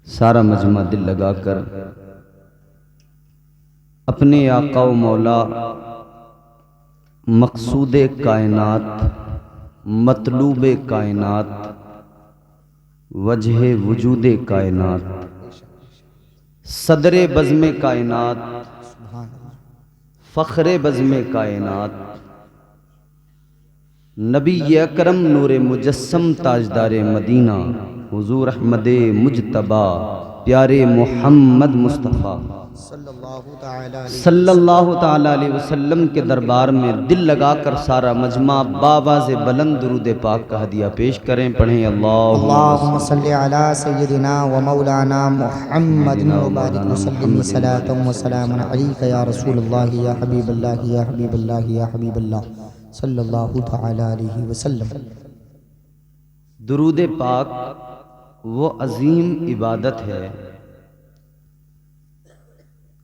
सारा मजमा दिल लगाकर अपने आका व मौला मकसूद कायनात, मतलूब कायनात, वजह वजूद कायनात, सदरे बज़्म कायनात, फ़ख्रे बज़्म कायनात, नबी अकरम नूर मुजस्सम ताजदार मदीना हुजूर अहमद मुजतबा प्यारे मोहम्मद मुस्तफ़ा सल्लल्लाहु ताला अलैहि वसल्लम के दरबार में दिल लगाकर सारा मजमा बावाज़े बुलंद दुरूद पाक का हदिया पेश करें। पढ़ें अल्लाहुम्मा सल्ली अला सय्यदिना व मौलाना मुहम्मदिन व बारिक व सल्लिम सलातन व सलामन अलैका या रसूलल्लाह या हबीबल्लाह या हबीबल्लाह या हबीबल्लाह सल्लल्लाहु ताला अलैहि वसल्लम। दुरूद पाक वो अजीम इबादत है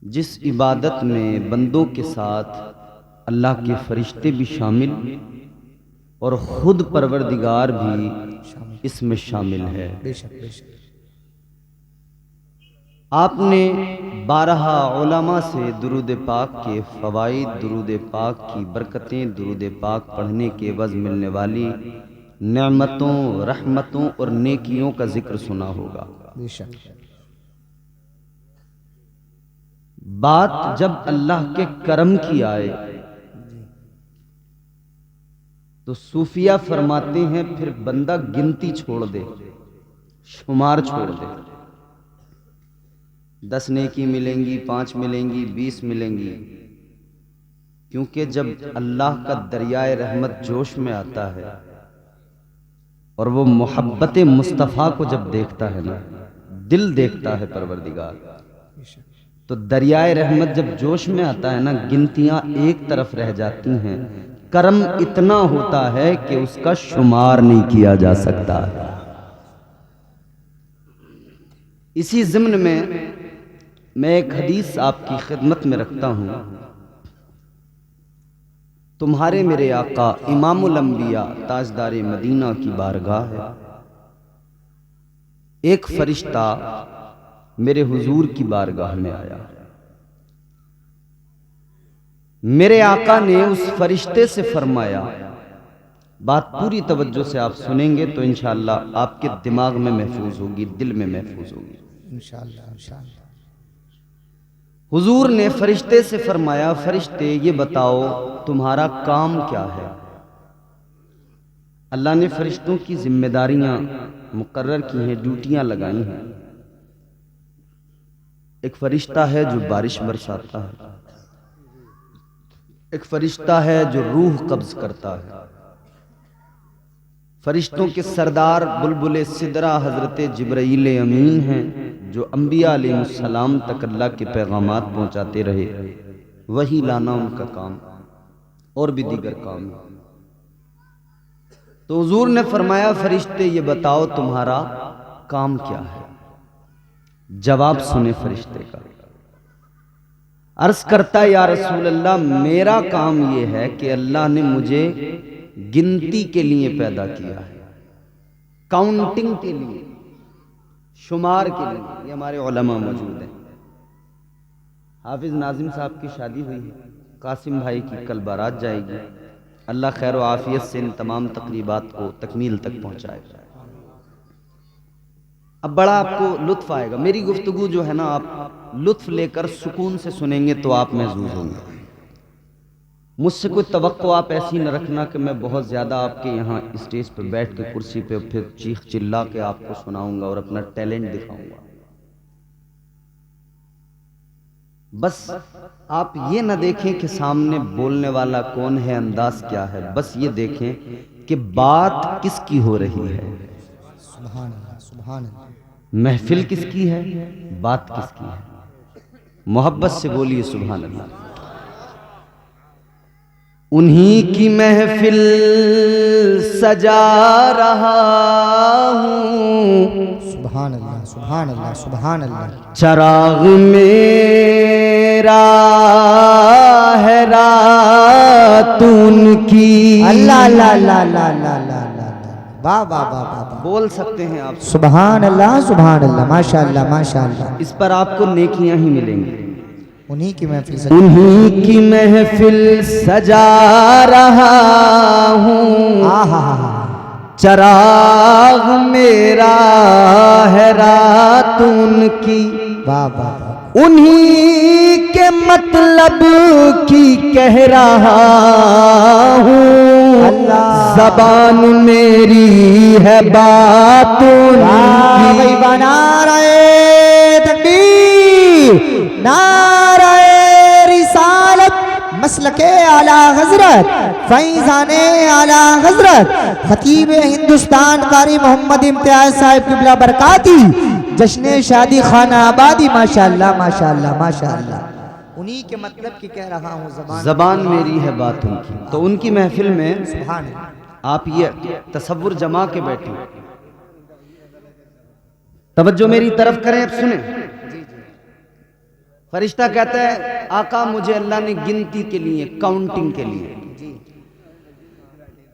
जिस इबादत में बंदों के साथ अल्लाह के फरिश्ते भी शामिल और खुद परवरदिगार भी इसमें शामिल है। आपने 12 उलमा से दुरूद पाक के फ़वाइद, दुरूद पाक की बरकतें, दुरूद पाक पढ़ने के एवज़ मिलने वाली नेमतों, रहमतों और नेकियों का जिक्र सुना होगा। बात जब अल्लाह के करम की आए तो सूफिया फरमाते हैं फिर बंदा गिनती छोड़ दे, शुमार छोड़ दे। 10 नेकी मिलेंगी, 5 मिलेंगी, 20 मिलेंगी, क्योंकि जब अल्लाह का दरियाए रहमत जोश में आता है और वो मोहब्बत मुस्तफ़ा को जब देखता है ना, दिल देखता है परवरदिगार, तो दरियाए रहमत जब जोश में आता है ना, गिनतियां एक तरफ रह जाती हैं। करम इतना होता है कि उसका शुमार नहीं किया जा सकता। इसी ज़िम्न में मैं एक हदीस आपकी खिदमत में रखता हूं। तुम्हारे मेरे आका इमामुल अंबिया ताजदार मदीना की बारगाह है। एक फरिश्ता मेरे हुजूर की बारगाह में आया। मेरे आका ने उस फरिश्ते से फरमाया, बात पूरी तवज्जो से आप सुनेंगे तो इंशाअल्लाह आपके दिमाग में महफूज होगी, दिल में महफूज होगी इंशाअल्लाह इंशाअल्लाह। हुजूर ने फरिश्ते से फरमाया, फरिश्ते ये बताओ तुम्हारा काम क्या है। अल्लाह ने फरिश्तों की जिम्मेदारियां मुकर्रर की हैं, ड्यूटियां लगाई हैं। एक फरिश्ता है जो बारिश बरसाता है, एक फरिश्ता है जो रूह कब्ज करता है। फरिश्तों के सरदार बुलबुल सिदरा हजरत जिब्राईल अमीन हैं, जो अंबिया अलैहिस्सलाम तक अल्लाह के पैगामात पहुंचाते रहे। वही लाना उनका काम, और भी दीगर काम है। तो हुजूर ने फरमाया, फरिश्ते ये बताओ तुम्हारा काम क्या है। जवाब सुने फरिश्ते का। अर्ज करता, या रसूल अल्लाह, मेरा काम ये है कि अल्लाह ने मुझे गिनती के लिए पैदा किया है, काउंटिंग के लिए, शुमार के लिए। ये हमारे उलमा मौजूद हैं। हाफिज नाजिम साहब की शादी हुई है, कासिम भाई की कल बारात जाएगी। अल्लाह खैर व आफियत से इन तमाम तकरीबात को तकमील तक पहुंचाए। अब बड़ा आपको लुत्फ आएगा। मेरी गुफ्तगू जो है ना, आप लुत्फ लेकर सुकून से सुनेंगे तो आप महसूस होंगे। मुझसे कोई तवक्को आप ऐसी न रखना कि मैं बहुत ज़्यादा आपके यहाँ स्टेज पे बैठ के कुर्सी पे फिर चीख चिल्ला के आपको सुनाऊंगा और अपना टैलेंट दिखाऊंगा। बस आप ये न देखें कि सामने बोलने वाला कौन है, अंदाज क्या है। बस ये देखें कि बात किसकी हो रही है। सुभान अल्लाह सुभान अल्लाह। महफिल किसकी है, बात किसकी है। मोहब्बत से बोलिए सुभान अल्लाह। उन्हीं की महफिल सजा रहा हूँ, सुभान अल्लाह सुभान अल्लाह सुभान अल्लाह। चराग मेरा है रात उनकी, अल्लाह अल्लाह अल्लाह अल्लाह अल्लाह अल्लाह। वाह वाह वाह वाह, बोल सकते हैं आप। सुभान अल्लाह, माशाअल्लाह माशाअल्लाह। इस पर आपको नेकियां ही मिलेंगी। उन्हीं की महफिल से, उन्हीं की महफिल सजा रहा हूँ, चराग मेरा है रात उनकी। वाह वाह वाह, उन्हीं के मतलब की कह रहा हूँ, ज़बान मेरी है बात उनकी। नारे तकबीर, नारे रिसालत, मसलके आला हजरत, फैज़ाने आला हजरत, खतीब हिंदुस्तान कारी मोहम्मद इम्तियाज साहिब क़िबला बरकाती, जश्न शादी खाना आबादी। माशाअल्लाह माशाअल्लाह माशाअल्लाह। उन्हीं के मतलब की कह रहा हूँ, ज़बान मेरी है बात उनकी। तो उनकी महफिल में सुभान आप ये तसव्वुर जमा के बैठे, तवज्जो मेरी तरफ करें, अब सुने। फरिश्ता कहता है आका मुझे अल्लाह ने गिनती के लिए, काउंटिंग के लिए,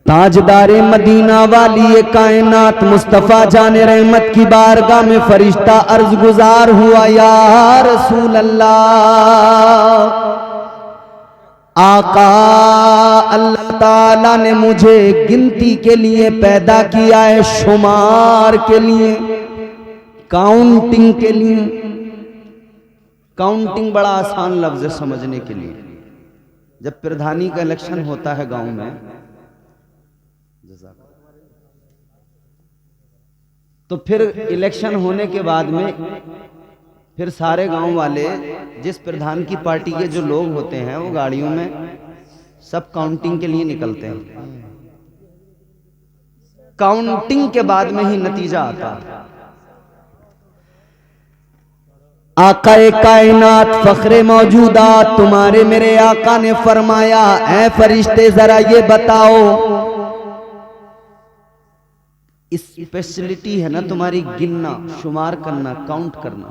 ताजदारे मदीना वाली कायनात मुस्तफा जाने रहमत की बारगाह में फरिश्ता अर्ज गुजार हुआ, या रसूल अल्लाह, आका अल्लाह ताला ने मुझे गिनती के लिए पैदा किया है, शुमार के लिए, काउंटिंग के लिए। काउंटिंग बड़ा आसान लफ्ज है समझने के लिए। जब प्रधानी का इलेक्शन होता है गांव में, तो फिर इलेक्शन होने के बाद में फिर सारे गांव वाले, जिस प्रधान की पार्टी के जो लोग होते हैं, वो गाड़ियों में सब काउंटिंग के लिए निकलते हैं। काउंटिंग के बाद में ही नतीजा आता है। आकाए कायनात फखरे मौजूदात तुम्हारे मेरे आका ने फरमाया, ऐ फरिश्ते जरा ये बताओ, स्पेशलिटी है ना तुम्हारी गिनना, शुमार करना, काउंट करना।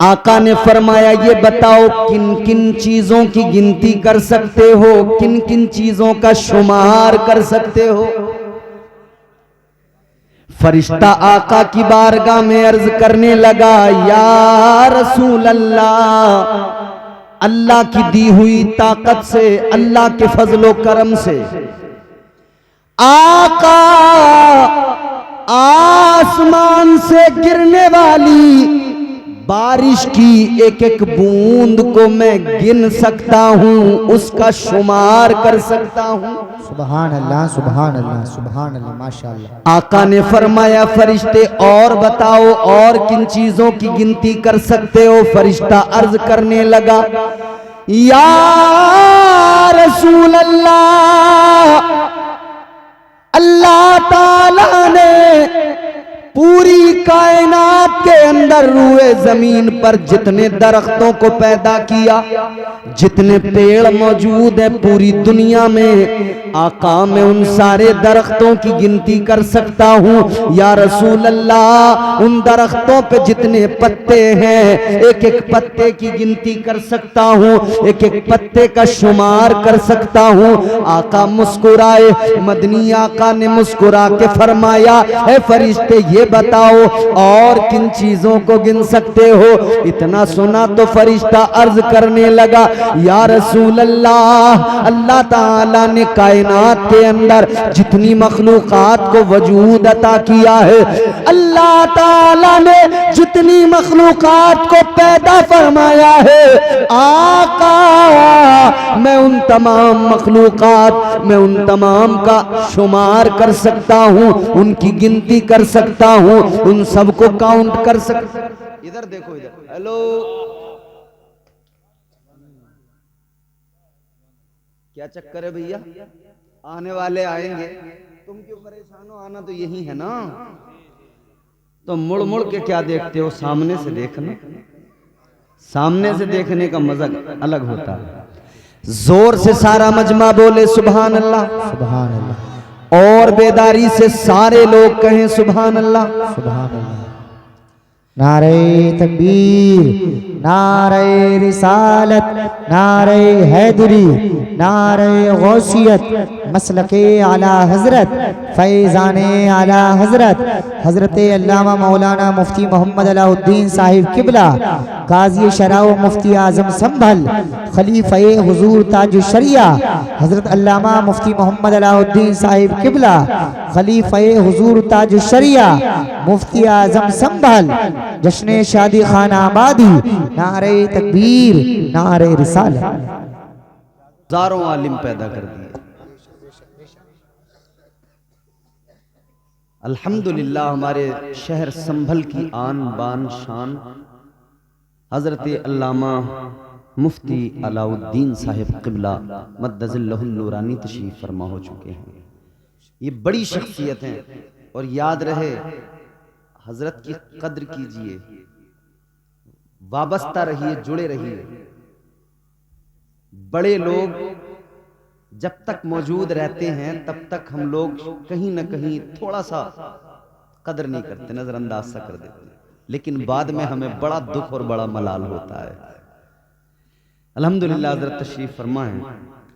आका ने फरमाया ये बताओ किन किन चीजों की गिनती कर सकते हो, किन किन चीजों का शुमार कर सकते हो। फरिश्ता आका की बारगाह में अर्ज करने लगा, या रसूल अल्लाह, अल्लाह की दी हुई ताकत से, अल्लाह के फजलो करम से आका आसमान से गिरने वाली बारिश की एक एक बूंद को मैं गिन सकता हूँ, उसका शुमार कर सकता हूँ। सुभान अल्लाह सुभान अल्लाह सुभान अल्लाह, माशाअल्लाह। आका ने फरमाया फरिश्ते और बताओ, और किन चीजों की गिनती कर सकते हो। फरिश्ता अर्ज करने लगा, या रसूल अल्लाह, अल्लाह ताला ने पूरी कायनात के अंदर रूए जमीन पर जितने दरख्तों को पैदा किया, जितने पेड़ मौजूद है पूरी दुनिया में, आका मैं उन सारे दरख्तों की गिनती कर सकता हूँ। या रसूल अल्लाह, उन दरख्तों पे जितने पत्ते हैं एक एक पत्ते की गिनती कर सकता हूँ, एक एक पत्ते का शुमार कर सकता हूँ। आका मुस्कुराए, मदनी आका ने मुस्कुरा के फरमाया, है फरिश्ते ये बताओ और किन चीजों को गिन सकते हो। इतना सुना तो फरिश्ता अर्ज करने लगा, या रसूल अल्लाह, अल्लाह ताला ने कायनात के अंदर जितनी मखलूकात को वजूद अता किया है, अल्लाह ताला ने जितनी मखलूकात को पैदा फरमाया है, आका मैं उन तमाम मखलूकात, मैं उन तमाम का शुमार कर सकता हूँ, उनकी गिनती कर सकता हूँ, उन सबको काउंट कर सकता। इधर देखो, इधर हेलो, क्या चक्कर है भैया, आने वाले आएंगे, तुम क्यों परेशान हो, आना तो यही है ना। तो मुड़ मुड़ के क्या देखते हो, सामने से देखना, सामने से देखने का मजा अलग होता है। जोर से सारा मजमा बोले सुभान अल्लाह, सुभान अल्लाह, और बेदारी से सारे लोग कहें सुभान अल्लाह। सुभान अल्लाह। नारे तकबीर, नारे रिसालत, नारे हैदरी, नारे गौसियत, मसलके आला हजरत, फैज़ाने आला हजरत, हजरत अल्लामा मौलाना मुफ्ती मोहम्मद अलाउद्दीन साहिब किबला, गाजी शरा व मुफ्ती आजम संभल, खलीफे हुजूर ताज शरिया हजरत अल्लामा मुफ्ती मोहम्मद अलाउद्दीन साहिब किबला, खलीफे हुजूर ताज शरिया मुफ्ती आजम संभल, जश्न शादी खान आबादी, नारे तकबीर, नारे रिसालत। हजारों आलिम पैदा कर दिए। अल्हम्दुलिल्लाह हमारे शहर संभल की आन बान शान हजरत अल्लामा मुफ्ती अलाउद्दीन साहिब क़िबला मद्दज़िल्लहुल नूरानी तशरीफ़ फरमा हो चुके हैं। ये बड़ी शख्सियत हैं और याद रहे हजरत की कद्र कीजिए, वाबस्ता रहिए, जुड़े रहिए। बड़े लोग जब तक मौजूद रहते हैं तब तक हम लोग कहीं ना कहीं थोड़ा सा कदर नहीं करते, नजरअंदाज सा कर देते हैं, लेकिन बाद में हमें बड़ा दुख और बड़ा मलाल होता है। अल्हम्दुलिल्लाह हजरत तशरीफ फरमा है।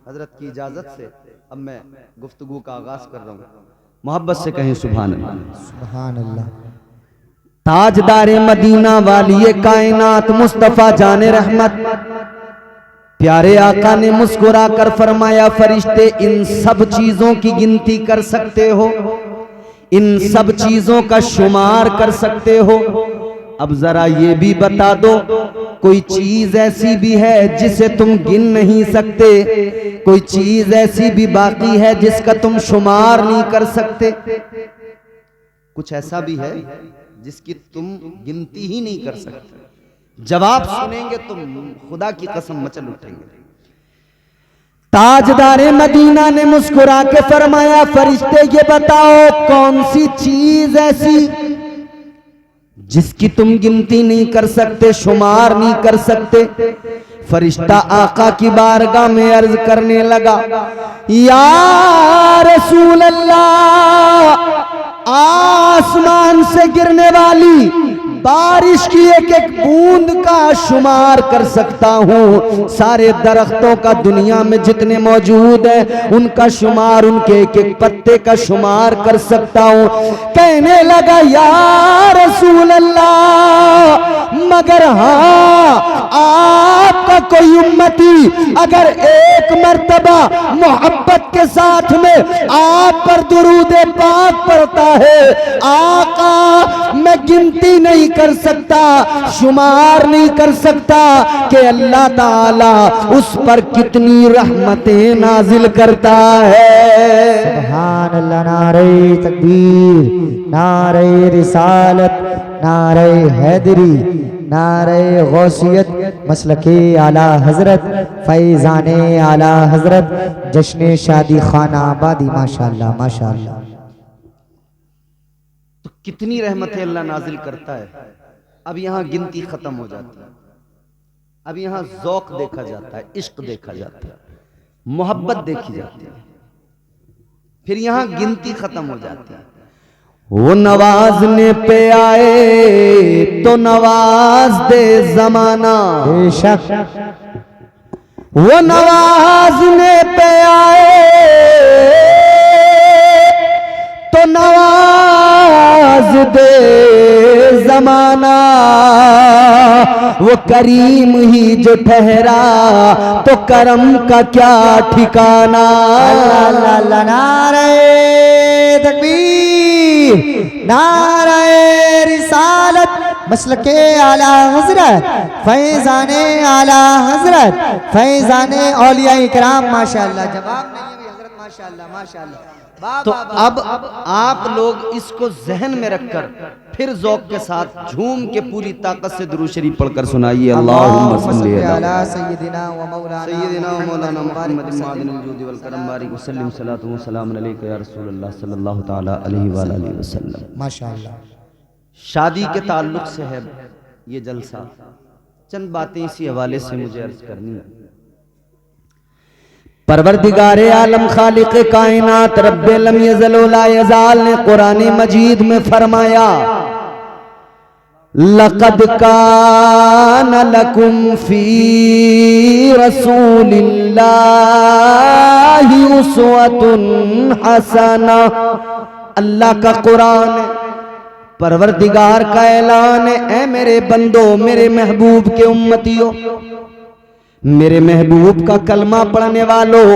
हजरत की इजाजत से अब मैं गुफ्तगू का आगाज कर रहा हूँ। मोहब्बत से कहें सुभान अल्लाह। सुभान अल्लाह। ताजदारे मदीना वाली कायनात मुस्तफा जाने रहमत, प्यारे आका ने मुस्कुरा कर फरमाया फरिश्ते इन सब चीजों की गिनती कर सकते हो, इन सब चीजों का शुमार कर सकते हो। अब जरा ये भी बता दो कोई चीज ऐसी भी है जिसे तुम गिन नहीं सकते, कोई चीज ऐसी भी बाकी है जिसका तुम शुमार नहीं कर सकते। कुछ ऐसा भी है जिसकी तुम गिनती ही नहीं कर सकते। जवाब सुनेंगे तुम खुदा की कसम मचल उठेंगे। ताजदारे मदीना ने मुस्कुरा के फरमाया फरिश्ते ये बताओ कौन सी चीज ऐसी जिसकी तुम गिनती नहीं कर सकते, शुमार नहीं कर सकते। फरिश्ता आका की बारगाह में अर्ज करने लगा या रसूल अल्लाह, आसमान से गिरने वाली बारिश की एक एक बूंद का शुमार कर सकता हूँ, सारे दरख्तों का दुनिया में जितने मौजूद हैं उनका शुमार, उनके एक एक पत्ते का शुमार कर सकता हूँ। कहने लगा या रसूल अल्लाह, मगर हाँ आपका कोई उम्मती अगर एक मर्तबा मोहब्बत के साथ में आप पर दुरूद पाक पढ़ता है, आका मैं गिनती नहीं कर सकता, शुमार नहीं कर सकता कि अल्लाह ताला उस पर कितनी रहमतें नाजिल करता है। सुभान अल्लाह। नारे तकबीर, नारे रिसालत, नारे हैदरी, नारे गौसियत, मसलके आला हजरत, फैज़ाने आला हजरत, जश्न शादी खान आबादी। माशाअल्लाह माशाअल्लाह। तो कितनी रहमतें अल्लाह नाजिल करता है। अब यहां गिनती खत्म हो जाती है, अब यहां ज़ौक़ देखा जाता है, इश्क देखा जाता है, मोहब्बत देखी जाती है, फिर यहां गिनती खत्म हो जाती है। वो नवाजने पे आए तो नवाज दे जमाना, बेशक वो नवाजने पे आए तो नवाज दे जमाना, वो करीम ही जो ठहरा तो करम का क्या ठिकाना। अल्लाह अल्लाह। नारे तकबीर, नारे रिसालत, मसलके आला हजरत, फैज़ाने आला हजरत, फैज़ाने औलिया इकराम। माशाअल्लाह। जवाब नहीं है हजरत। माशाअल्लाह माशाअल्लाह। तो अब आप लोग इसको जहन में रखकर फिर ज़ौक़ के साथ झूम के पूरी ताकत से दुरूद शरीफ पढ़कर सुनाइए। अल्लाहुम्मा सल्ली अला सय्यिदिना व मौलाना मुहम्मद मादिनिल जूदि वल करम बारिक वसल्लम सलातु व सलाम अलैका या रसूलल्लाह सल्लल्लाहु तआला अलैहि व आलिहि वसल्लम। माशाअल्लाह। शादी के ताल्लुक से है ये जलसा। चंद बातें इसी हवाले से मुझे अर्ज करनी है। परवरदिगारे आलम खालिक कायनात रब्बे लम यज़ल व ला यज़ाल ने कुरान मजीद में फरमाया लक़द कान लकुम फी रसूलिल्लाहि उस्वतुन हसना। अल्लाह का कुरान है, परवरदिगार का ऐलान है, ऐ मेरे बंदो, मेरे महबूब के उम्मतियों, मेरे महबूब का कलमा पढ़ने वालों,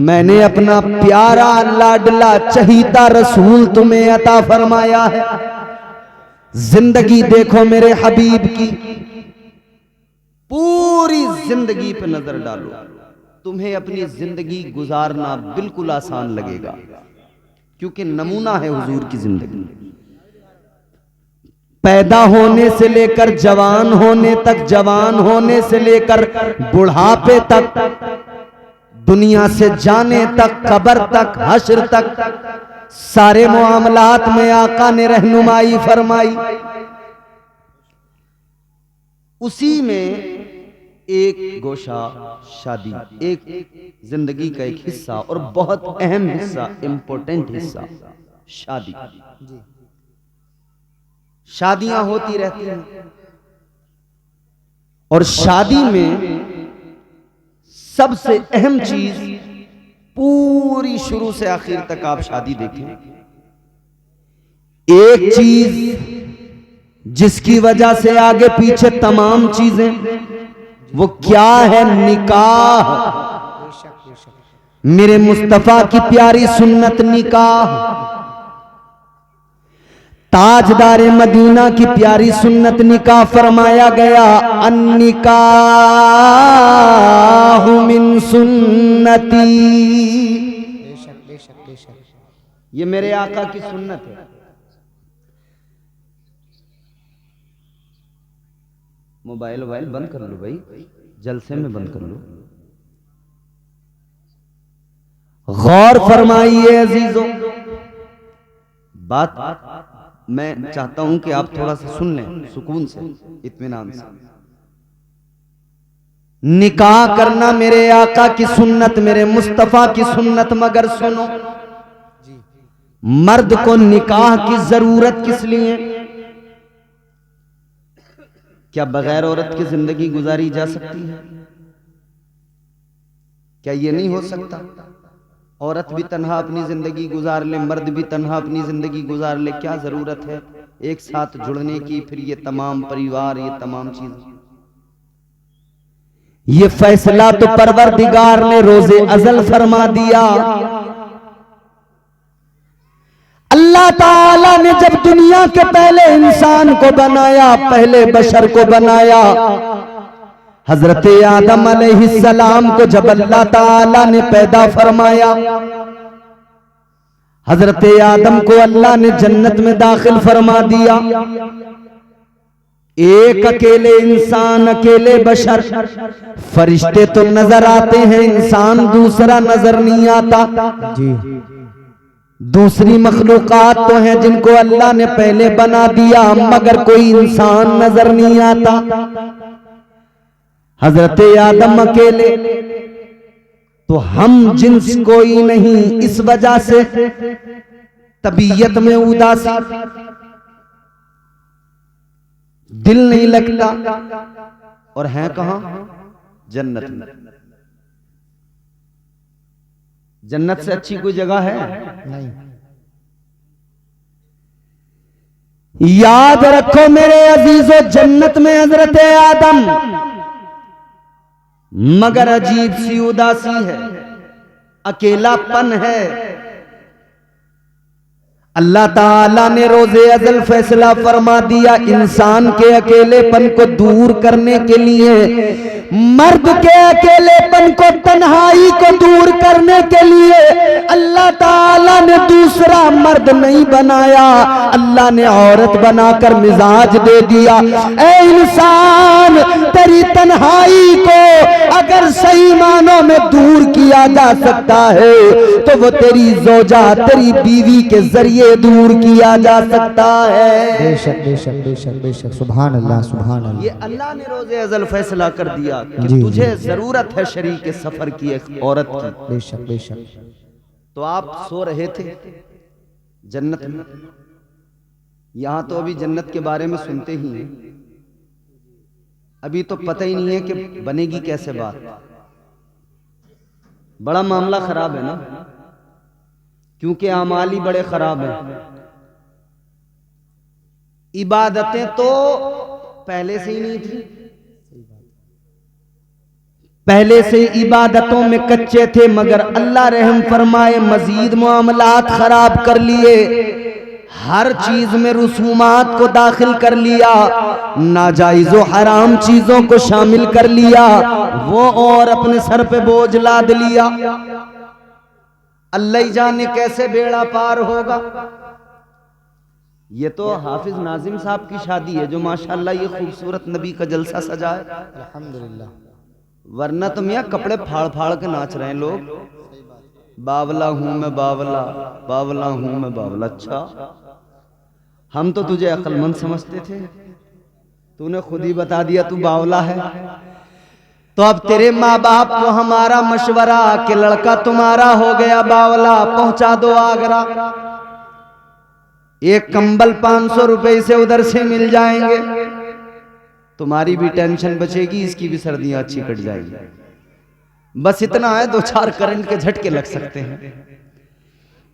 मैंने अपना प्यारा लाडला चहीता रसूल तुम्हें अता फरमाया है। जिंदगी देखो मेरे हबीब की, पूरी जिंदगी पे नजर डालो, तुम्हें अपनी जिंदगी गुजारना बिल्कुल आसान लगेगा, क्योंकि नमूना है हुजूर की जिंदगी। पैदा होने से लेकर जवान होने तक, जवान होने से लेकर बुढ़ापे तक, दुनिया से जाने तक, कब्र तक, हश्र तक, सारे मामलात में आका ने रहनुमाई फरमाई। उसी में एक गोशा शादी, एक जिंदगी का एक हिस्सा और बहुत अहम हिस्सा, इंपॉर्टेंट हिस्सा शादी। शादियां होती रहती हैं और शादी में सबसे अहम चीज, पूरी शुरू से आखिर तक आप शादी देखें, एक चीज जिसकी वजह से आगे पीछे तमाम चीजें, वो क्या है? निकाह। मेरे मुस्तफा की प्यारी सुन्नत निकाह, ताजदारे मदीना की प्यारी सुन्नत निकाह फरमाया गया। अन्निकाहु मिन सुन्नती, ये मेरे आका की सुन्नत है। मोबाइल बंद कर लो भाई, जलसे में बंद कर लो। गौर फरमाइए अजीजों, बात मैं चाहता हूं कि आप थोड़ा सा सुन लें, सुकून से, इत्मीनान से। निकाह करना मेरे आका की सुन्नत, मेरे मुस्तफा की सुन्नत, मगर सुनो, मर्द को निकाह की जरूरत किस लिए? क्या बगैर औरत की जिंदगी गुजारी जा सकती है? क्या ये नहीं हो सकता? औरत भी तन्हा अपनी जिंदगी गुजार ले, मर्द भी तन्हा अपनी जिंदगी गुजार ले, क्या जरूरत है एक साथ जुड़ने की? फिर ये तमाम परिवार, ये तमाम चीजें, ये फैसला तो परवरदिगार ने रोजे अजल फरमा दिया। अल्लाह ताला ने जब दुनिया के पहले इंसान को बनाया, पहले बशर को बनाया, हजरत आदम अलैहिस्सलाम को जब अल्लाह ताला ने पैदा फरमाया, हजरत आदम को अल्लाह ने जन्नत में दाखिल फरमा दिया। एक अकेले इंसान, अकेले बशर, फरिश्ते तो नजर आते हैं, इंसान दूसरा नजर नहीं आता जी। दूसरी मखलूकात तो हैं जिनको अल्लाह ने पहले बना दिया, मगर कोई इंसान नजर नहीं आता। हजरत आदम अकेले, तो हम जिन्स कोई नहीं, इस वजह से तबीयत में उदासी, दिल नहीं लगता, और हैं कहां? जन्नत में। जन्नत से अच्छी कोई जगह है? नहीं। याद रखो मेरे अजीजों, जन्नत में हजरत आदम, मगर अजीब सी उदासी है, अकेलापन है। अल्लाह ताला ने रोजे अजल फैसला फरमा दिया, इंसान के अकेलेपन को दूर करने के लिए, मर्द के अकेलेपन को, तन्हाई को दूर करने के लिए अल्लाह ताला ने दूसरा मर्द नहीं बनाया, अल्लाह ने औरत बनाकर मिजाज दे दिया। ऐ इंसान, तेरी तन्हाई को अगर सही मानों में दूर किया जा सकता है तो वो तेरी जोजा, तेरी बीवी के जरिए दूर किया जा सकता है। बेशक बेशक बेशक बेशक, सुभान अल्लाह सुभान अल्लाह। ये अल्लाह ने रोजे अजल फैसला कर दिया कि तुझे जरूरत है शरीक सफर की, एक औरत की। बेशक बेशक। तो आप सो रहे थे जन्नत में, यहां तो अभी जन्नत के बारे में सुनते ही हैं, अभी तो पता ही नहीं है कि बनेगी कैसे बात। बड़ा मामला खराब है ना, क्योंकि अमाल ही बड़े खराब हैं। इबादतें तो पहले से ही नहीं थी, पहले से इबादतों में कच्चे थे, मगर अल्लाह रहम फरमाए मजीद मामलात खराब कर लिए, हर चीज में रसूमात को दाखिल कर लिया, नाजायज व हराम चीजों को शामिल कर लिया, वो और अपने सर पे बोझ लाद लिया। अल्लाह ही जाने कैसे बेड़ा पार होगा। ये तो हाफिज नाजिम साहब की शादी है जो माशाअल्लाह ये खूबसूरत नबी का जलसा सजा है, अल्हम्दुलिल्लाह। वरना तो मियाँ कपड़े फाड़ फाड़ के नाच रहे हैं लोग। बावला हूं मैं बावला, बावला हूं मैं बावला। अच्छा, हम तो तुझे अक्लमंद समझते थे, तूने खुद ही बता दिया तू बावला है। तो अब तेरे माँ बाप को हमारा मशवरा कि लड़का तुम्हारा हो गया बावला, पहुंचा दो आगरा, एक कंबल 500 रुपए से उधर से मिल जाएंगे, तुम्हारी भी टेंशन बचेगी, इसकी भी सर्दियां अच्छी कट जाएगी। बस इतना है, 2-4 करंट के झटके लग सकते हैं।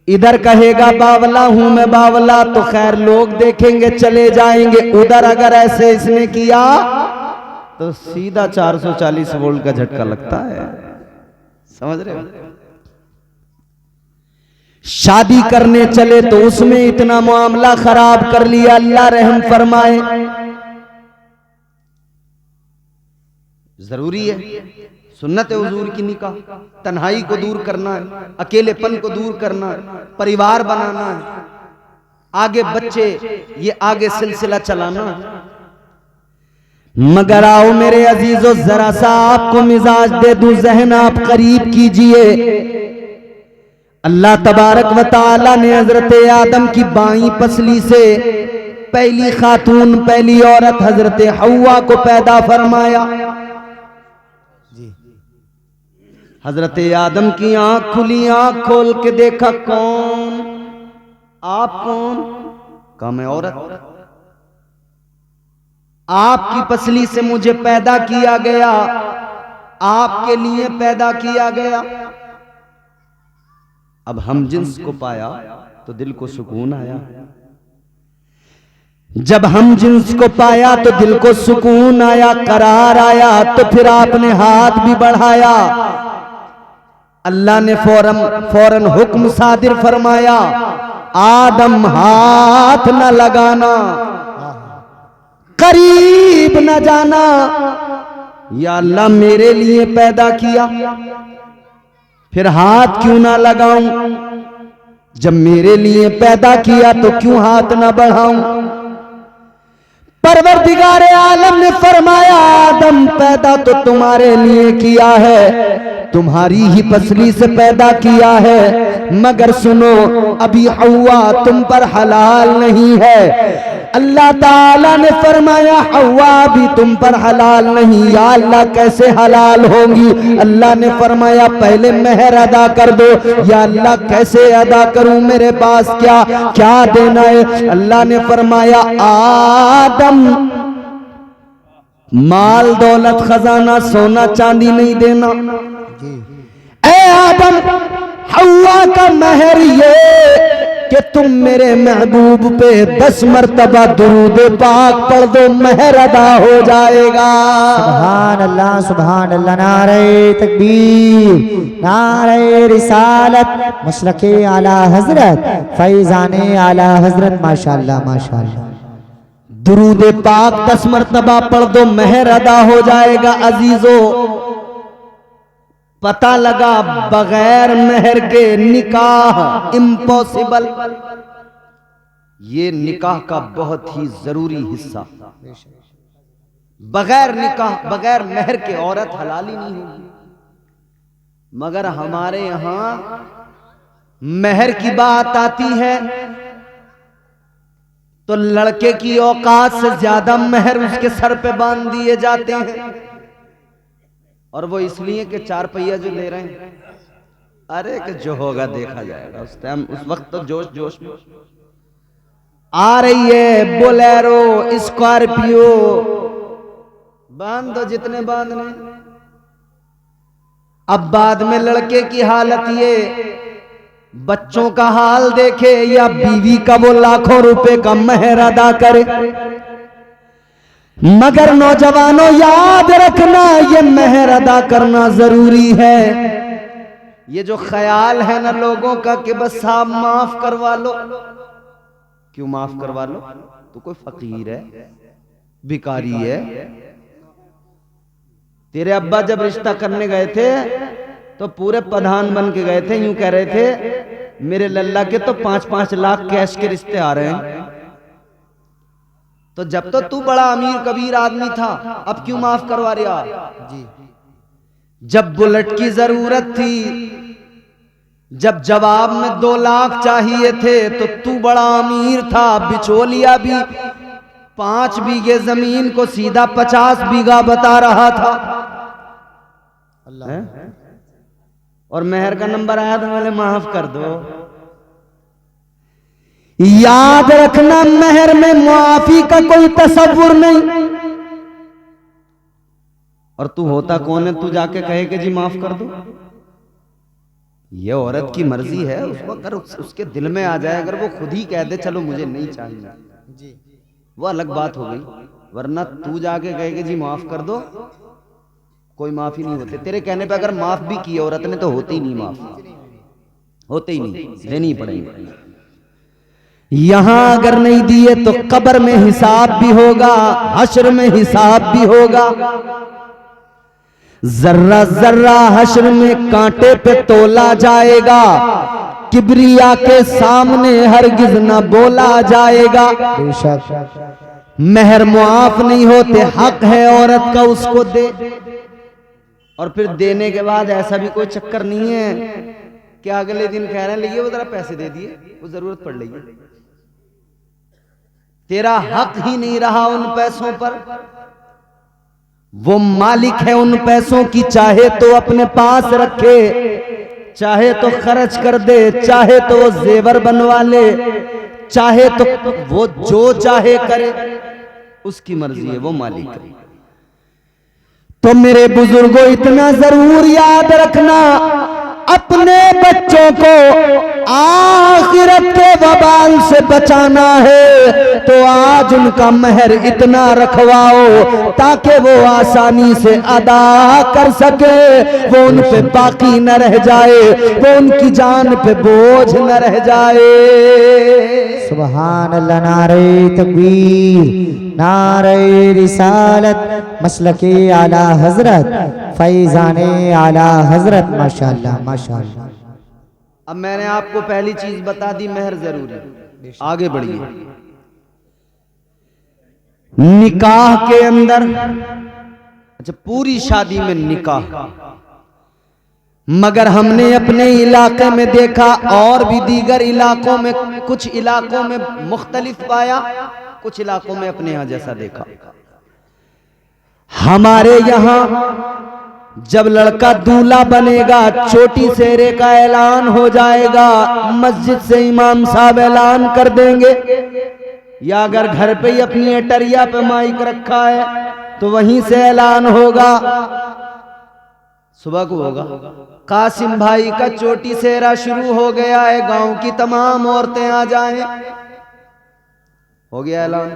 इधर कहेगा बावला हूं मैं बावला तो खैर लोग देखेंगे चले जाएंगे, उधर अगर ऐसे इसने किया तो सीधा 440 वोल्ट का झटका लगता है। समझ रहे हो? शादी करने चले तो उसमें इतना मामला खराब कर लिया, अल्लाह रहम फरमाए। जरूरी है, सुन्नत है हुजूर की निकाह, तन्हाई को दूर करना है, अकेलेपन को दूर करना है, परिवार बनाना है, आगे बच्चे, ये आगे सिलसिला चलाना है। मगर आओ मेरे अजीजों, जरा सा आपको मिजाज दे दूं, जहन आप करीब कीजिए। अल्लाह तबारक व तआला ने हजरत आदम की बाईं पसली से पहली खातून, पहली औरत हजरत हव्वा को पैदा फरमाया। हजरत आदम की आंख खुली, आंख खोल के देखा, कौन? आप कौन? कहा मैं औरत। आपकी पसली से मुझे पैदा किया गया, आपके लिए पैदा किया गया। अब हम जिन्स को पाया तो दिल को सुकून आया, जब हम जिन्स को पाया तो दिल को सुकून आया, करार आया, तो फिर आपने हाथ भी बढ़ाया। अल्लाह ने फौरन हुक्म सादिर फरमाया, आदम हाथ न लगाना, करीब न जाना। या अल्लाह मेरे लिए पैदा किया, फिर हाथ क्यों ना लगाऊं? जब मेरे लिए पैदा किया तो क्यों हाथ ना बढ़ाऊं? परवरदिगार आलम ने फरमाया, आदम पैदा तो तुम्हारे लिए किया है, तुम्हारी ही पसली से पैदा किया है, मगर सुनो अभी हव्वा तुम पर हलाल नहीं है। अल्लाह ताला ने फरमाया हव्वा भी तुम पर हलाल नहीं। या अल्लाह कैसे हलाल होंगी? अल्लाह ने फरमाया पहले मेहर अदा कर दो। या अल्लाह कैसे अदा करूं, मेरे पास क्या क्या देना है? अल्लाह ने फरमाया आदम माल दौलत खजाना सोना चांदी नहीं देना। ऐ आदम हव्वा का मेहर ये कि तुम मेरे महबूब पे 10 मरतबा दुरूद पाक पढ़ दो, मेहर अदा हो जाएगा। सुभान अल्लाह, सुभान अल्लाह। नारे तकबीर, नारे रिसालत, मसलके आला हजरत, फैजाने आला हजरत। माशाअल्लाह, माशाअल्लाह। दुरूद पाक 10 मरतबा पढ़ दो, मेहर अदा हो जाएगा। अजीजों, पता लगा बगैर मेहर के निकाह इम्पॉसिबल। ये निकाह का बहुत ही जरूरी हिस्सा। बगैर निकाह, बगैर मेहर के औरत हलाल ही नहीं होगी। मगर हमारे यहां मेहर की बात आती है तो लड़के की औकात से ज्यादा मेहर उसके सर पे बांध दिए जाते हैं। और वो इसलिए कि 4 पहिया जो ले रहे हैं, अरे कि जो होगा देखा जाएगा। उस टाइम उस वक्त तो जोश जोश में आ रही है बोलेरो, स्कॉर्पियो, बांध दो जितने बांधने। अब बाद में लड़के की हालत ये, बच्चों का हाल देखे या बीवी का वो लाखों रुपए का मेहर अदा करे। मगर नौजवानों याद रखना, ये मेहर अदा करना जरूरी है। ये जो ख्याल है ना लोगों का कि बस साहब माफ करवा लो, क्यों माफ करवा लो? तो कोई फकीर है, भिखारी है। तेरे अब्बा जब रिश्ता करने गए थे तो पूरे प्रधान बन के गए थे, यूं कह रहे थे मेरे लल्ला के तो 5-5 लाख कैश के रिश्ते आ रहे हैं। तो जब तो तू बड़ा अमीर कबीर आदमी था, अब क्यों माफ करवा रहा? जी, जब बुलेट की जरूरत थी, जब जवाब में 2 लाख चाहिए थे, तो तू बड़ा अमीर था, बिचौलिया भी 5 बीघे जमीन को सीधा 50 बीघा बता रहा था। अल्लाह, और मेहर का नंबर आया तो मैंने माफ कर दो। याद रखना, मेहर में मुआफी का कोई तसव्वुर नहीं। और तू होता कौन है तू जाके कहे कि जी माफ कर दो? ये औरत की मर्जी है, उसको अगर उसके दिल में आ जाए, अगर वो खुद ही कह दे चलो मुझे नहीं चाहिए जी, वो अलग बात हो गई। वरना तू जाके कहे कि जी माफ कर दो, कोई माफी नहीं होते। तेरे कहने पे अगर माफ भी की औरत ने तो होते ही नहीं, माफ होते ही नहीं, देनी ही पड़ेगी। यहां अगर नहीं दिए तो कब्र में हिसाब भी होगा, हश्र में हिसाब भी होगा। जर्रा जर्रा हश्र में कांटे पे तोला जाएगा, किबरिया के सामने हरगिज न बोला जाएगा। मेहर मुआफ नहीं होते, हक है औरत का उसको दे। और फिर देने के बाद ऐसा भी कोई चक्कर नहीं है कि अगले दिन कह रहे हैं लिए वो जरा पैसे दे दिए, वो जरूरत पड़ रही है। तेरा हक ही नहीं रहा उन पैसों पर। वो मालिक है उन पैसों की, चाहे तो अपने पास रखे, चाहे तो खर्च कर दे, चाहे तो वो जेवर बनवा ले, चाहे तो वो जो चाहे करे, उसकी मर्जी है, वो मालिक है। तो मेरे बुजुर्गों इतना जरूर याद रखना, अपने बच्चों को आखिरत के वबाल से बचाना है तो आज उनका मेहर इतना रखवाओ ताकि वो आसानी से अदा कर सके, वो उन पे बाकी न रह जाए, वो उनकी जान पे बोझ न रह जाए। सुभान अल्लाह, नारे तकबीर, नारे रिसालत, मसलके आला हजरत, फैजाने आला हजरत, माशाअल्लाह माशाअल्लाह। अब मैंने आपको पहली चीज बता दी, मेहर जरूरी। आगे बढ़िए। निकाह के अंदर, अच्छा पूरी शादी में निकाह, मगर हमने अपने इलाके में देखा और भी दीगर इलाकों में, कुछ इलाकों में मुख्तलिफ पाया, कुछ इलाकों में अपने यहां जैसा देखा। हमारे यहां जब लड़का दूल्हा बनेगा, छोटी सेहरे का ऐलान हो जाएगा, मस्जिद से इमाम साहब ऐलान कर देंगे, या अगर घर पे ही अपनी एटरिया पे माइक रखा है तो वहीं से ऐलान होगा, सुबह को होगा। कासिम भाई का चोटी सेहरा शुरू हो गया है, गांव की तमाम औरतें आ जाएं, हो गया ऐलान।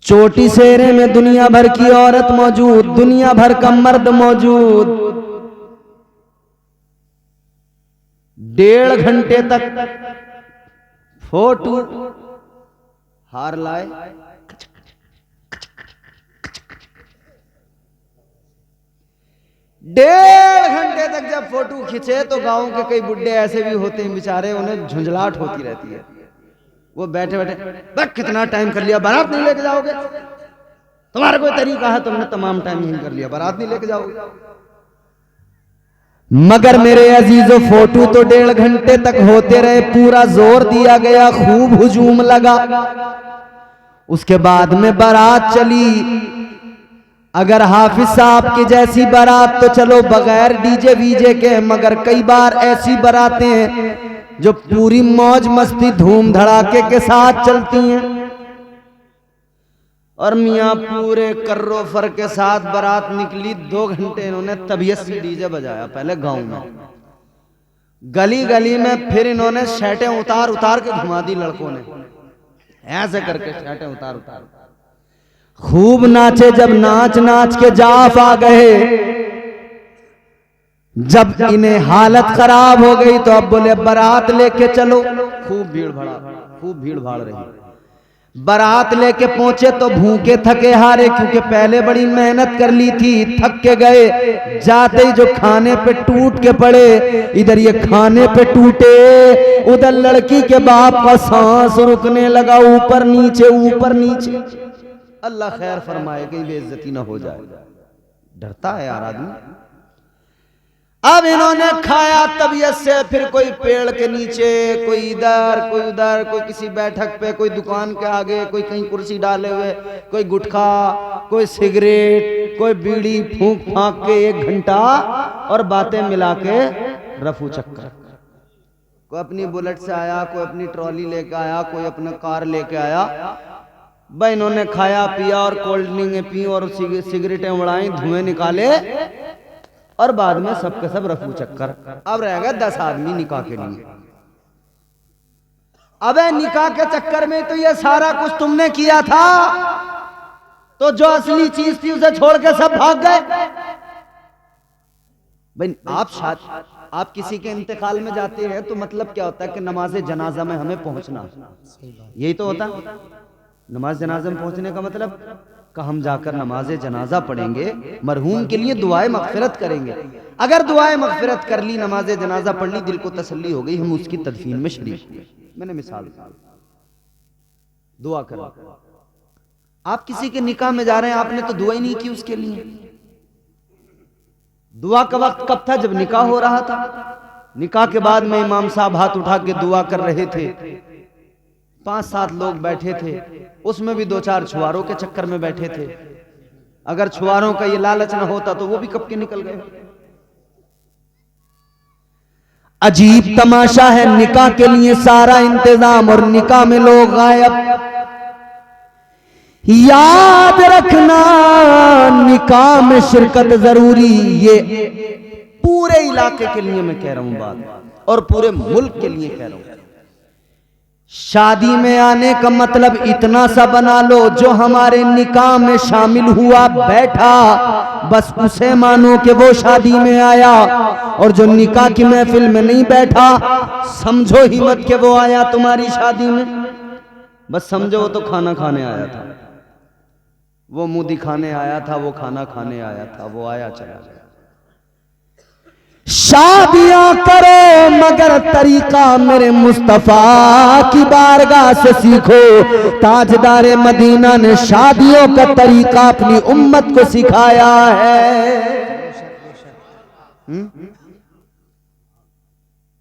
चोटी सेहरे में दुनिया भर की औरत मौजूद, दुनिया भर का मर्द मौजूद। 1.5 घंटे तक फोटो हार लाए, 1.5 घंटे तक जब फोटो खींचे तो गांव के कई बुड्ढे ऐसे भी होते हैं बेचारे, उन्हें झुंझलाहट होती रहती है। वो बैठे बैठे बस कितना टाइम कर लिया, बारात नहीं लेके जाओगे? तुम्हारा कोई तरीका है? तुमने तमाम टाइम यही कर लिया, बारात नहीं लेके जाओगे? मगर मेरे अजीजों, फोटो तो 1.5 घंटे तक होते रहे, पूरा जोर दिया गया, खूब हुजूम लगा। उसके बाद में बारात चली, अगर हाफिज साहब की जैसी बारात तो चलो बगैर डीजे वीजे के, मगर कई बार ऐसी बारातें हैं जो पूरी मौज मस्ती धूम धड़ाके के साथ चलती हैं, और मियाँ पूरे कर्रो फर के साथ बारात निकली, 2 घंटे इन्होंने तबीयत से डीजे बजाया पहले गांव में, गली गली में, फिर इन्होंने शर्टें उतार उतार के घुमा दी लड़कों ने, ऐसे करके शर्टें उतार उतार खूब नाचे। जब नाच नाच के जाफ आ गए, जब इन्हें हालत खराब हो गई तो अब बोले बारात लेके चलो। खूब भीड़ भाड़ रही। बारात लेके पहुंचे तो भूखे थके हारे, क्योंकि पहले बड़ी मेहनत कर ली थी, थक के गए। जाते ही जो खाने पे टूट के पड़े, इधर ये खाने पे टूटे, उधर लड़की के बाप का सांस रुकने लगा, ऊपर नीचे। अल्लाह खैर फरमाए कहीं बेइज्जती ना हो जाए, डरता है यार आदमी। अब इन्होंने खाया तबीयत से, फिर कोई पेड़ के नीचे, कोई इधर कोई उधर, कोई किसी बैठक पे, कोई दुकान के आगे, कोई कहीं कुर्सी डाले हुए, कोई गुटखा, कोई सिगरेट, कोई बीड़ी फूंक फांक के 1 घंटा, और बातें मिला के रफू चक्कर। कोई अपनी बुलेट से आया, कोई अपनी ट्रॉली लेके आया, कोई अपना कार लेके आया। भाई इन्होंने खाया पिया और कोल्ड ड्रिंक पी और सिगरेटें उड़ाई, धुएं निकाले, और बाद में सबके सब रफू चक्कर। अब रह गए 10 आदमी निकाह के लिए। अबे निकाह के चक्कर में तो ये सारा कुछ तुमने किया था, तो जो असली चीज थी उसे छोड़ के सब भाग गए। भाई आप किसी के इंतकाल में जाते हैं तो मतलब क्या होता है कि नमाज जनाजा में हमें पहुंचना, यही तो होता है। नमाज जनाजा में पहुंचने का मतलब कि हम जाकर नमाज जनाजा पढ़ेंगे, मरहूम के लिए दुआए मगफिरत करेंगे। अगर दुआए मगफिरत कर ली, नमाज जनाजा पढ़ ली, दिल को तसल्ली हो गई, हम उसकी तदफीन में शरीक हुए। मैंने मिसाल दुआ करा। आप किसी के निकाह में जा रहे हैं, आपने तो दुआ ही नहीं की उसके लिए। दुआ का वक्त कब था? जब निकाह हो रहा था। निकाह के बाद में इमाम साहब हाथ उठा के दुआ कर रहे थे, 5-7 लोग बैठे थे, उसमें भी 2-4 छुआरों के चक्कर में बैठे थे। अगर छुआरों का ये लालच ना होता तो वो भी कब के निकल गए। अजीब तमाशा है, निकाह के लिए सारा इंतजाम और निकाह में लोग गायब। याद रखना निकाह में शिरकत जरूरी, ये पूरे इलाके के लिए मैं कह रहा हूं बात, और पूरे मुल्क के लिए कह रहा हूं। शादी में आने का मतलब इतना सा बना लो, जो हमारे निकाह में शामिल हुआ बैठा, बस उसे मानो कि वो शादी में आया, और जो निकाह की महफिल में नहीं बैठा, समझो ही मत कि वो आया तुम्हारी शादी में। बस समझो वो तो खाना खाने आया था, वो मुंह दिखाने आया था, वो खाना खाने आया था, वो आया चला गया। शादियां करो मगर तरीका मेरे मुस्तफा की बारगाह से सीखो। ताजदारे मदीना ने शादियों का तरीका अपनी उम्मत को सिखाया है।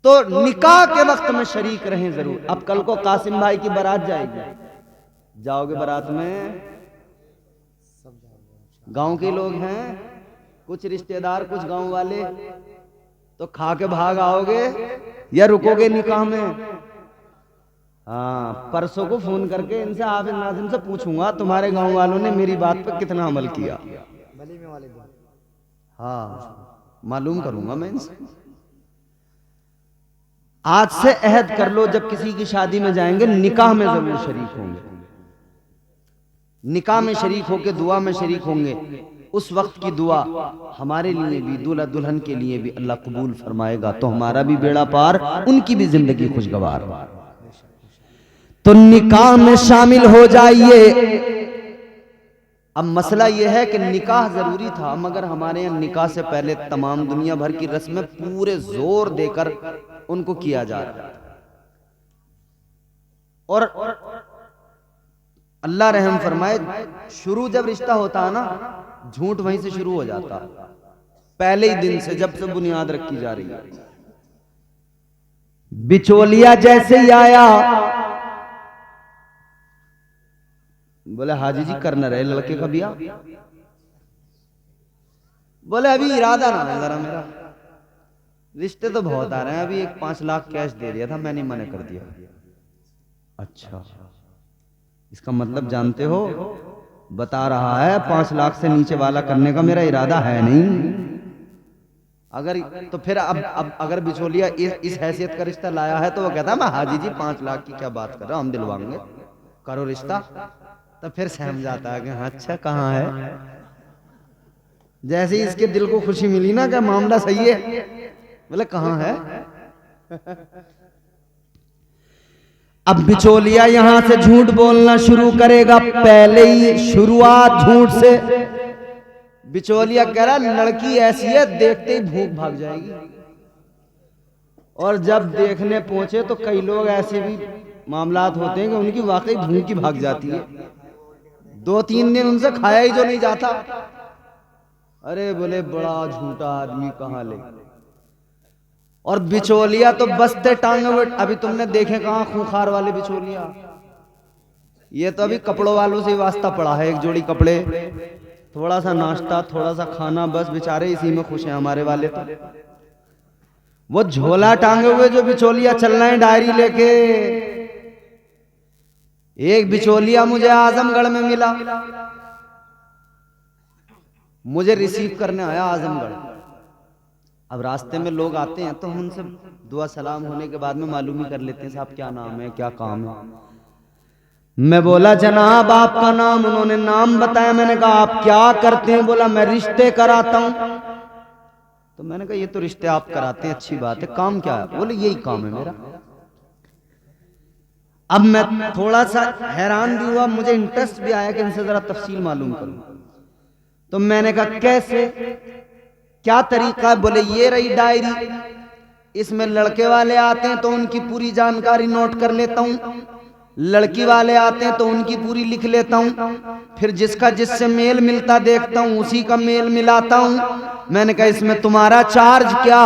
तो निकाह के वक्त में शरीक रहें जरूर। अब कल को कासिम भाई की बारात जाएगी, जाओगे बारात में? गांव के लोग हैं, कुछ रिश्तेदार, कुछ गांव वाले, तो खा के भाग आओगे या रुकोगे निकाह में? हाँ, परसों को फोन करके इनसे हाफिज नाज़िम से पूछूंगा तुम्हारे गांव वालों ने मेरी बात पर कितना अमल किया। हाँ, मालूम करूंगा मैं इनसे। आज से अहद कर लो, जब किसी की शादी में जाएंगे निकाह में जरूर शरीक होंगे, निकाह में शरीक होके दुआ में शरीक होंगे। उस वक्त की दुआ हमारे लिए भी, दूल्हा दुल्हन के लिए भी अल्लाह कबूल फरमाएगा, तो हमारा भी बेड़ा पार, उनकी भी जिंदगी खुशगवार। तो निकाह में शामिल हो जाइए। अब मसला यह है कि निकाह जरूरी था, मगर हमारे यहाँ निकाह से पहले तमाम दुनिया भर की रस्में पूरे जोर देकर उनको किया जा रहा है। और अल्लाह रहम फरमाए, शुरू जब रिश्ता होता है ना, झूठ वहीं से शुरू हो जाता, पहले ही दिन से, जब से बुनियाद रखी जा रही है। बिचौलिया जैसे ही आया, बोले हाजी जी कर न रहे लड़के का बिया, बोले अभी इरादा ना है जरा मेरा, रिश्ते तो बहुत आ रहे हैं, अभी एक 5 लाख कैश दे दिया था, मैंने मना कर दिया। अच्छा, इसका मतलब जानते हो, बता रहा है 5 लाख से नीचे वाला करने का मेरा इरादा है नहीं। अगर तो फिर अब अगर बिचौलिया इस हैसियत का रिश्ता लाया है तो वो कहता है मैं हाजी जी 5 लाख की क्या बात कर रहा हूं, हम दिलवाएंगे, करो रिश्ता। तो फिर सहम जाता है कि अच्छा कहाँ है। जैसे ही इसके दिल को खुशी मिली ना कि मामला सही है, बोले कहाँ है। अब बिचौलिया यहां से झूठ बोलना शुरू करेगा, पहले ही शुरुआत झूठ से। बिचौलिया कह रहा लड़की ऐसी है देखते ही भूख भाग जाएगी। और जब देखने पहुंचे तो कई लोग ऐसे भी मामलात होते हैं कि उनकी वाकई भूख ही भाग जाती है, 2-3 दिन उनसे खाया ही जो नहीं जाता। अरे बोले बड़ा झूठा आदमी कहाँ ले। और बिचौलिया तो बसते टांगे, अभी तुमने देखे कहां खूंखार वाले बिचौलिया, ये तो अभी कपड़ों वालों से वास्ता पड़ा है, एक जोड़ी कपड़े, थोड़ा सा नाश्ता, थोड़ा सा खाना, बस बेचारे इसी में खुश हैं हमारे वाले। तो वो झोला टांगे हुए जो बिचौलिया चल रहे हैं डायरी लेके। एक बिचौलिया मुझे आजमगढ़ में मिला, मुझे रिसीव करने आया आजमगढ़। अब रास्ते में लोग आते हैं तो हम उनसे दुआ सलाम होने के बाद में मालूम ही कर लेते हैं साहब क्या नाम है, क्या काम है। मैं बोला जनाब आपका नाम, उन्होंने नाम बताया। मैंने कहा आप क्या करते हैं, बोला मैं रिश्ते कराता हूं। तो मैंने कहा ये तो रिश्ते आप कराते हैं, अच्छी बात है, काम क्या है, बोले यही काम है मेरा। अब मैं थोड़ा सा हैरान भी हुआ, मुझे इंटरेस्ट भी आया कि इनसे जरा तफसील मालूम करूं। तो मैंने कहा कैसे, क्या तरीका है, बोले ये रही डायरी, इसमें लड़के वाले आते हैं तो उनकी पूरी जानकारी नोट कर लेता हूं, लड़की वाले आते हैं तो उनकी पूरी लिख लेता हूं, फिर जिसका जिससे मेल मिलता देखता हूं उसी का मेल मिलाता हूं। मैंने कहा इसमें तुम्हारा चार्ज क्या,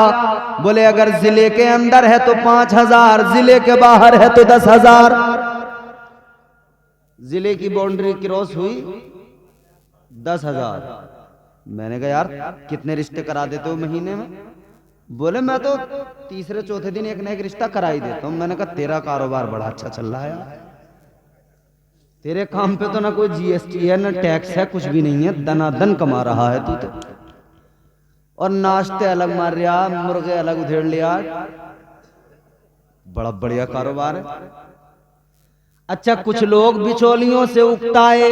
बोले अगर जिले के अंदर है तो 5,000, जिले के बाहर है तो 10,000। जिले की बाउंड्री क्रॉस हुई 10,000। मैंने कहा यार कितने रिश्ते करा देते हो महीने में, बोले मैं तो तीसरे चौथे दिन एक ना एक रिश्ता करा ही देता हूं। मैंने कहा तेरा कारोबार बड़ा अच्छा चल रहा है यार, तेरे काम पे तो ना कोई जीएसटी है ना टैक्स है, कुछ भी नहीं है, दनादन कमा रहा है तू तो। और नाश्ते अलग मार रहा, मुर्गे अलग उधेड़ लिया, बड़ा बढ़िया कारोबार है। अच्छा कुछ लोग बिचौलियों से उकताए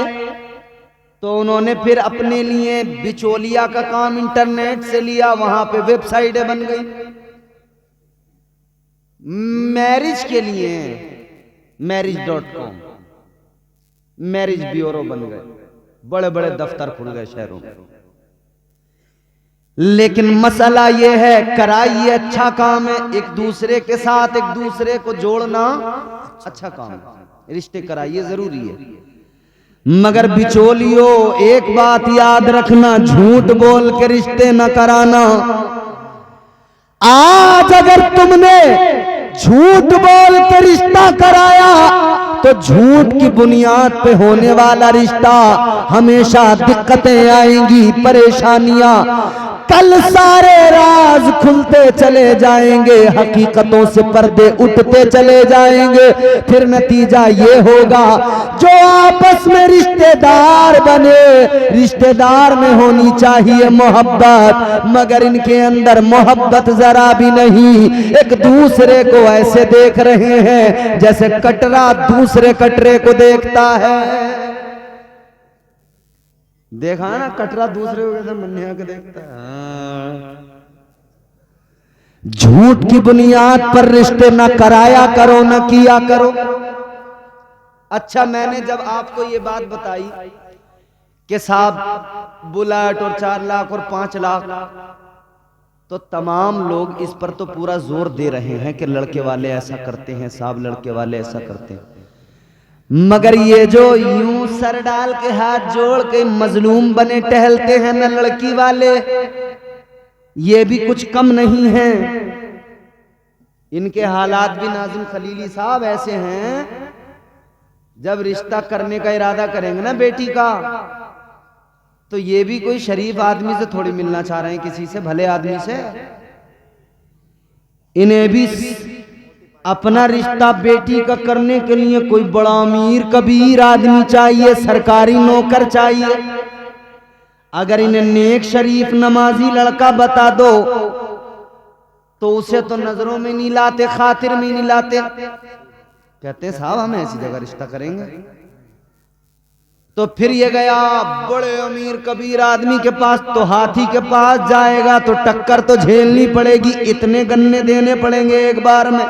तो उन्होंने फिर अपने लिए बिचौलिया का काम इंटरनेट से लिया, वहां पे वेबसाइटें बन गई मैरिज के लिए, marriage.com, मैरिज ब्यूरो बन गए, बड़े बड़े दफ्तर खुल गए शहरों में। लेकिन मसला यह है कराइए अच्छा काम है, एक दूसरे के साथ एक दूसरे को जोड़ना अच्छा काम है, रिश्ते कराइए जरूरी है। मगर बिचौलियों एक बात याद रखना, झूठ बोल के रिश्ते न कराना। आज अगर तुमने झूठ बोल के रिश्ता कराया तो झूठ की बुनियाद पे होने वाला रिश्ता हमेशा दिक्कतें आएंगी, परेशानियां, कल सारे राज खुलते चले जाएंगे, हकीकतों से पर्दे उठते चले जाएंगे। फिर नतीजा ये होगा जो आपस में रिश्तेदार बने, रिश्तेदार में होनी चाहिए मोहब्बत, मगर इनके अंदर मोहब्बत जरा भी नहीं, एक दूसरे को ऐसे देख रहे हैं जैसे कटरा दूसरे कटरे को देखता है। देखा ना कटरा दूसरे को कैसे मन्या के देखता है। झूठ की बुनियाद पर रिश्ते न कराया करो, न किया करो। अच्छा मैंने जब आपको ये बात बताई कि साहब बुलेट और 4 लाख और 5 लाख, तो तमाम लोग इस पर तो पूरा जोर दे रहे हैं कि लड़के वाले ऐसा करते हैं साहब, लड़के वाले ऐसा करते हैं। मगर ये जो यूं सर डाल के हाथ जोड़ के मजलूम बने टहलते हैं न लड़की वाले, ये भी कुछ कम नहीं है। इनके हालात भी नाज़िम खलीली साहब ऐसे हैं, जब रिश्ता करने का इरादा करेंगे ना बेटी का, तो ये भी कोई शरीफ आदमी से थोड़ी मिलना चाह रहे हैं, किसी से भले आदमी से। इन्हें भी अपना रिश्ता बेटी का करने के लिए कोई बड़ा अमीर कबीर आदमी चाहिए, सरकारी नौकर चाहिए। अगर इन्हें नेक शरीफ नमाजी लड़का बता दो तो उसे तो नजरों में नहीं लाते, खातिर में नहीं लाते। कहते हैं साहब हम ऐसी जगह रिश्ता करेंगे। तो फिर ये गया बड़े अमीर कबीर आदमी के पास, तो हाथी के पास जाएगा तो टक्कर तो झेलनी पड़ेगी, इतने गन्ने देने पड़ेंगे एक बार में।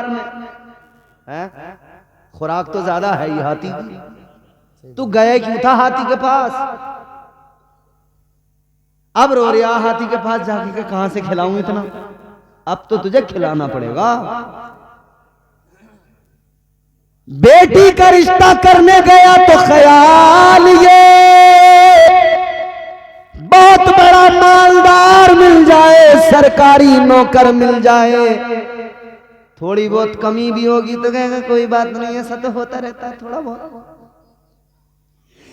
खुराक तो ज्यादा है ये हाथी की। तू गए क्यों था हाथी के पास? अब रो रहा हाथी के पास जाके के कहां से खिलाऊं इतना, अब तो तुझे खिलाना पड़ेगा। बेटी का रिश्ता करने गया तो ख्याल ये बहुत बड़ा मालदार मिल जाए, सरकारी नौकर मिल जाए। थोड़ी बहुत कमी भी होगी तो कहेगा कोई बात नहीं, ऐसा तो होता रहता है थोड़ा बहुत।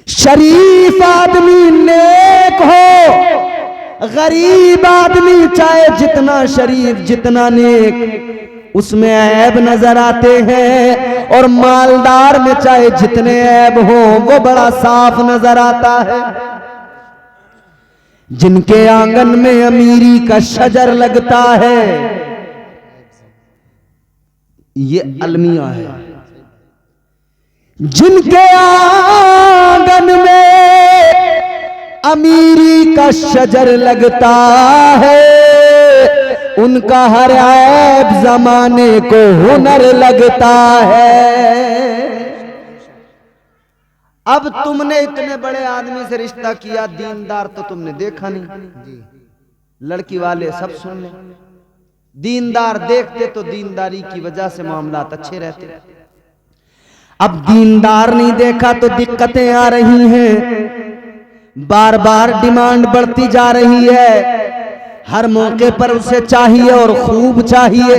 शरीफ आदमी नेक हो, गरीब आदमी चाहे जितना शरीफ जितना नेक, उसमें ऐब नजर आते हैं। और मालदार में चाहे जितने ऐब हो वो बड़ा साफ नजर आता है। जिनके आंगन में अमीरी का शजर लगता है, ये अलमिया है। जिनके आंगन में अमीरी का शजर लगता है, उनका हर ऐब जमाने को हुनर लगता है। अब तुमने इतने बड़े आदमी से रिश्ता किया, दीनदार तो तुमने देखा नहीं। लड़की वाले सब सुन ले, दीनदार देखते तो दीनदारी की वजह से मामलात अच्छे रहते। अब दीनदार नहीं देखा तो दिक्कतें आ रही हैं, बार बार डिमांड बढ़ती जा रही है। हर मौके पर उसे चाहिए और खूब चाहिए।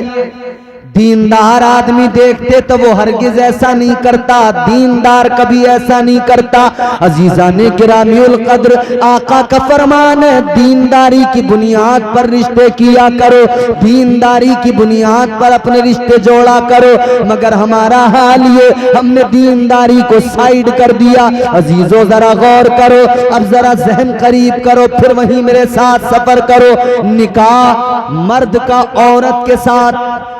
दीनदार आदमी देखते तो वो हरगिज ऐसा नहीं करता, दीनदार कभी ऐसा नहीं करता। अजीजाने किरामियुल कद्र, आका का फरमान है दीनदारी की बुनियाद पर रिश्ते किया करो, दीनदारी की बुनियाद पर अपने रिश्ते जोड़ा करो। मगर हमारा हाल ये, हमने दीनदारी को साइड कर दिया। अजीजों जरा गौर करो, अब जरा जहन करीब करो, फिर वहीं मेरे साथ सफर करो। निकाह मर्द का औरत के साथ